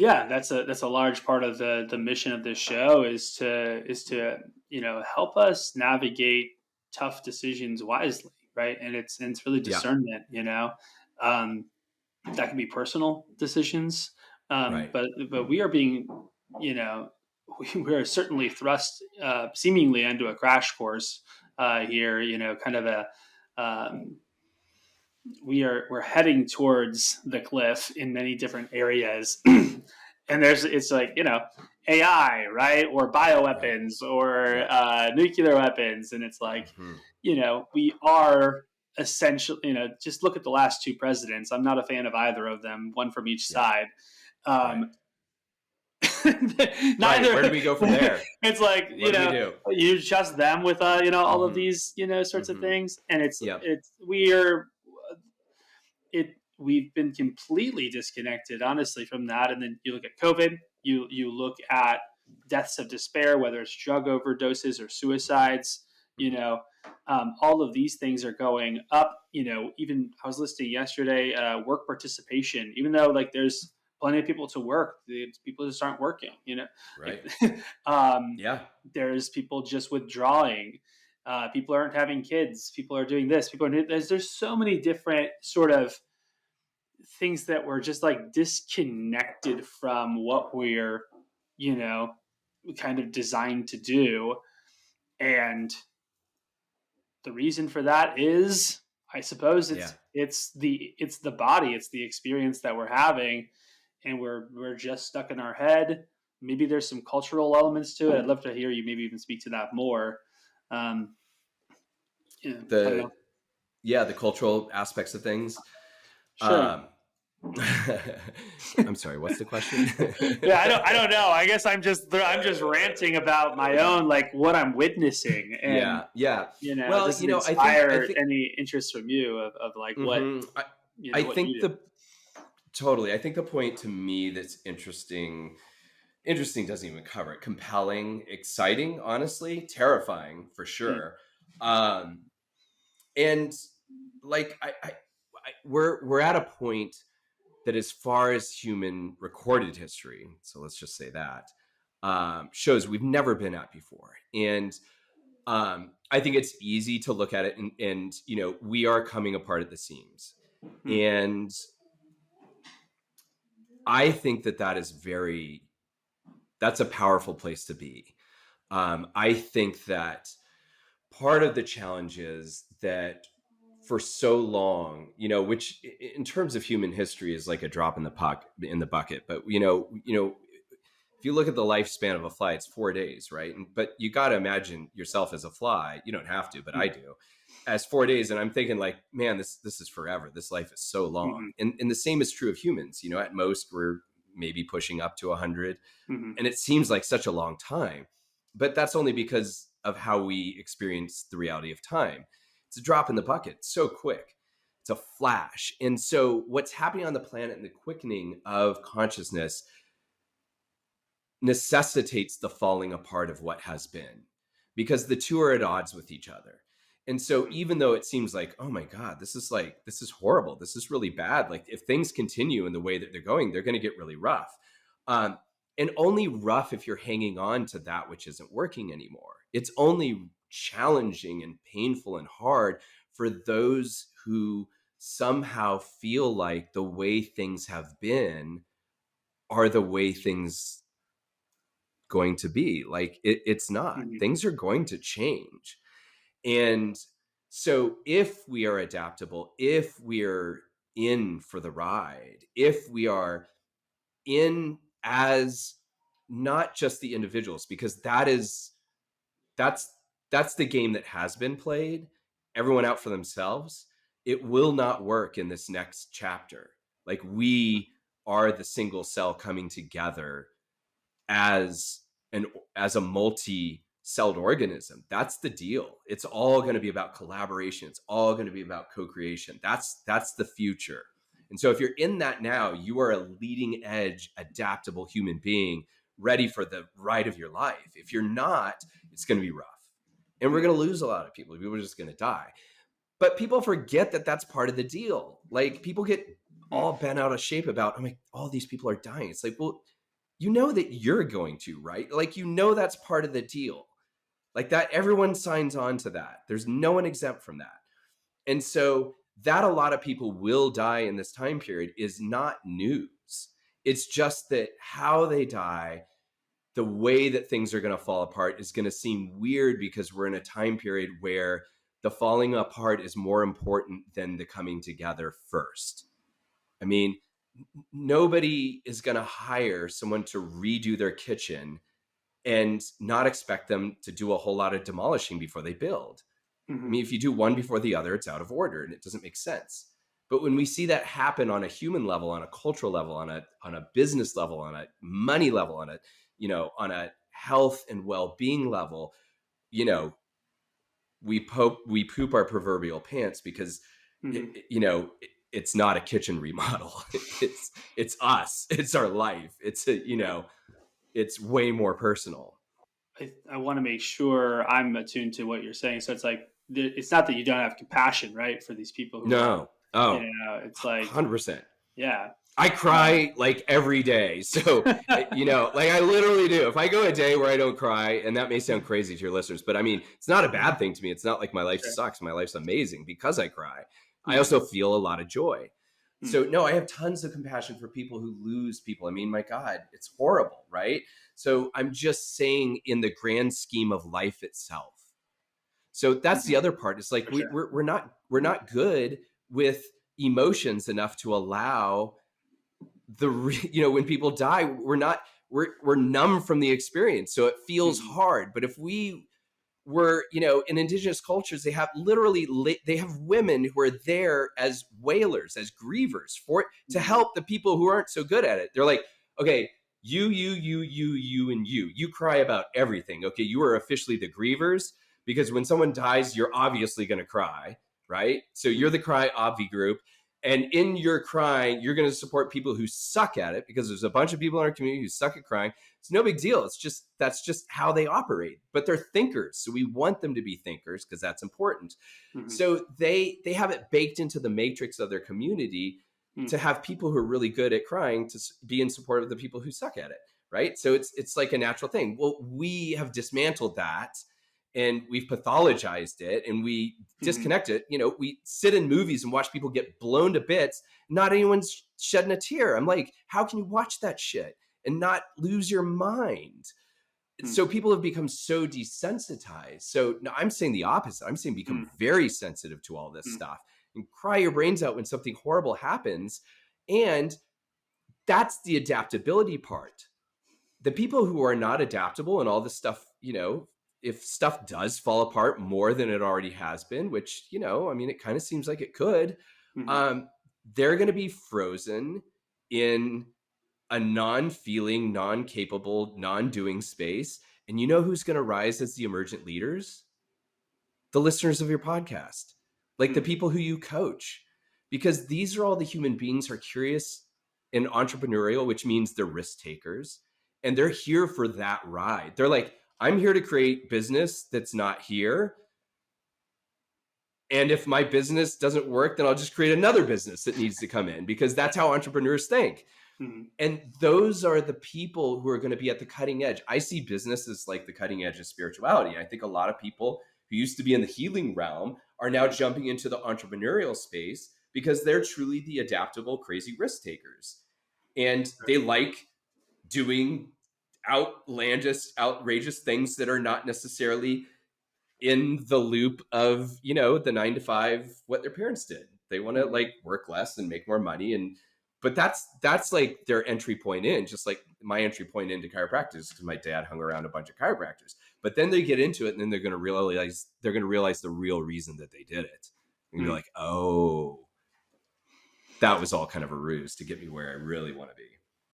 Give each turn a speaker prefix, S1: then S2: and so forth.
S1: Yeah, that's a large part of the mission of this show is to help us navigate tough decisions wisely, right? And it's really
S2: Yeah,
S1: discernment, um, that can be personal decisions,
S2: right.
S1: but we are being, you know, we are certainly thrust seemingly into a crash course here, kind of a um, we're heading towards the cliff in many different areas. And it's like, AI, right, or
S2: Right.
S1: bioweapons or
S2: Yep.
S1: nuclear weapons, and it's like,
S2: Hmm.
S1: we are essentially, just look at the last two presidents. I'm not a fan of either of them, one from each
S2: Yeah.
S1: side.
S2: Right.
S1: um,
S2: Right. Where do
S1: Neither.
S2: we go from there?
S1: It's like,
S2: What do we do?
S1: you trust them with all of
S2: Hmm.
S1: these sorts of
S2: Hmm.
S1: things, and
S2: Yep.
S1: we've been completely disconnected, honestly, from that. And then you look at COVID, you look at deaths of despair, whether it's drug overdoses or suicides. You
S2: Hmm.
S1: know, all of these things are going up. Even I was listening yesterday, work participation. Even though like there's plenty of people to work, the people just aren't working.
S2: Right.
S1: Like, um,
S2: Yeah.
S1: there's people just withdrawing. People aren't having kids. People are doing this. There's so many different sort of things that were just like disconnected from what we're, you know, kind of designed to do. And the reason for that is, I suppose,
S2: Yeah.
S1: it's the body, it's the experience that we're having, and we're just stuck in our head. Maybe there's some cultural elements to it. I'd love to hear you maybe even speak to that more. Um, I don't know.
S2: The Yeah, the cultural aspects of things.
S1: Sure.
S2: Um, I'm sorry. What's the question?
S1: Yeah, I don't know. I guess I'm just ranting about my own, like, what I'm witnessing, and
S2: Yeah. Yeah. Well,
S1: does it
S2: I
S1: inspire
S2: think.
S1: any interest from you of like what
S2: Hmm. I
S1: what
S2: think
S1: you do?
S2: the totally. I think the point to me that's interesting. Interesting doesn't even cover it. Compelling, exciting, honestly, terrifying for
S1: Hmm.
S2: sure. Um, and like we're at a point that, as far as human recorded history, so let's just say that, shows we've never been at before. And I think it's easy to look at it and we are coming apart at the seams.
S1: Hmm.
S2: And I think that is that's a powerful place to be. I think that part of the challenge is that for so long, which in terms of human history is like a drop in the bucket. But if you look at the lifespan of a fly, it's 4 days, right? But you got to imagine yourself as a fly. You don't have to, but I do. As 4 days, and I'm thinking like, man, this is forever. This life is so long,
S1: Hmm.
S2: and the same is true of humans. At most we're maybe pushing up to 100,
S1: Hmm.
S2: and it seems like such a long time, but that's only because of how we experience the reality of time. It's a drop in the bucket, so quick. It's a flash. And so what's happening on the planet and the quickening of consciousness necessitates the falling apart of what has been, because the two are at odds with each other. And so even though it seems like, oh my God, this is horrible, this is really bad, like if things continue in the way that they're going, they're going to get really rough. um, and only rough if you're hanging on to that which isn't working anymore. It's only challenging and painful and hard for those who somehow feel like the way things have been are the way things going to be. Like it's not.
S1: Hmm.
S2: Things are going to change. And so if we are adaptable, if we're in for the ride, if we are in as not just the individuals, because that's that's the game that has been played, everyone out for themselves, it will not work in this next chapter. Like we are the single cell coming together as an as a multi-celled organism. That's the deal. It's all going to be about collaboration. It's all going to be about co-creation. That's the future. And so if you're in that now, you are a leading edge, adaptable human being ready for the ride of your life. If you're not, it's going to be rough. And we're going to lose a lot of people. People are just going to die. But people forget that that's part of the deal. Like people get all bent out of shape about, I'm like, all these people are dying. It's like, well, you know that you're going to, right? Like, you know, that's part of the deal. Like that, everyone signs on to that. There's no one exempt from that. And so that a lot of people will die in this time period is not news. It's just that how they die, the way that things are going to fall apart is going to seem weird because we're in a time period where the falling apart is more important than the coming together first. I mean, nobody is going to hire someone to redo their kitchen and not expect them to do a whole lot of demolishing before they build. I
S1: Mm-hmm.
S2: mean, if you do one before the other, it's out of order and it doesn't make sense. But when we see that happen on a human level, on a cultural level, on a business level, on a money level, on a, you know, on a health and well-being level, you know, we poop our proverbial pants because
S1: Mm-hmm.
S2: you know, it's not a kitchen remodel. It's us. It's our life. It's a, you
S1: Yeah.
S2: know, it's way more personal.
S1: I want to make sure I'm attuned to what you're saying. So it's like, it's not that you don't have compassion, right, for these people who are,
S2: No. Oh,
S1: it's like,
S2: 100%.
S1: yeah.
S2: I
S1: Uh,
S2: cry like every day. So, you know, like I literally do. If I go a day where I don't cry, and that may sound crazy to your listeners, but I mean, it's not a bad thing to me. It's not like my life
S1: sure.
S2: sucks. My life's amazing because I cry. I
S1: Mm-hmm.
S2: also feel a lot of joy. So,
S1: Mm-hmm.
S2: no, I have tons of compassion for people who lose people. I mean, my God, it's horrible, right? So, I'm just saying, in the grand scheme of life itself. So that's the
S1: Mm-hmm.
S2: other part. It's like
S1: For sure.
S2: we're not good with emotions enough to allow you know, when people die, we're numb from the experience, so it feels
S1: Mm-hmm.
S2: hard. But if we were, you know, in indigenous cultures, they have literally they have women who are there as wailers, as grievers, for to
S1: Mm-hmm.
S2: help the people who aren't so good at it. They're like, okay, you and you cry about everything. Okay, you are officially the grievers because when someone dies, you're obviously going to cry, right? So you're the cry obvi group. And in your crying, you're going to support people who suck at it because there's a bunch of people in our community who suck at crying. It's no big deal. It's just, that's just how they operate. But they're thinkers, so we want them to be thinkers because that's important.
S1: Mm-hmm.
S2: So they have it baked into the matrix of their community to have people who are really good at crying to be in support of the people who suck at it, right? So it's like a natural thing. Well, we have dismantled that and we've pathologized it and we
S1: Mm-hmm.
S2: disconnect it. You know, we sit in movies and watch people get blown to bits. Not anyone's shedding a tear. I'm like, how can you watch that shit and not lose your mind? So people have become so desensitized. So no, I'm saying the opposite. I'm saying become very sensitive to all this stuff and cry your brains out when something horrible happens. And that's the adaptability part. The people who are not adaptable and all this stuff, you know, if stuff does fall apart more than it already has been, which, you know, I mean, it kind of seems like it could,
S1: Mm-hmm.
S2: um, they're going to be frozen in a non-feeling, non-capable, non-doing space. And you know who's going to rise as the emergent leaders? The listeners of your podcast, like the
S1: Mm-hmm.
S2: people who you coach, because these are all the human beings who are curious and entrepreneurial, which means they're risk takers. And they're here for that ride. They're like, I'm here to create business that's not here. And if my business doesn't work, then I'll just create another business that needs to come in because that's how entrepreneurs think.
S1: Mm-hmm.
S2: And those are the people who are going to be at the cutting edge. I see business as like the cutting edge of spirituality. I think a lot of people who used to be in the healing realm are now jumping into the entrepreneurial space because they're truly the adaptable, crazy risk takers. And they like doing outlandish, outrageous things that are not necessarily in the loop of, you know, the 9 to 5 what their parents did. They want to
S1: Mm-hmm.
S2: like work less and make more money. And but that's like their entry point in, just like my entry point into chiropractic because my dad hung around a bunch of chiropractors. But then they get into it and then they're gonna realize the real reason that they did it. And be like, oh, that was all kind of a ruse to get me where I really want to be.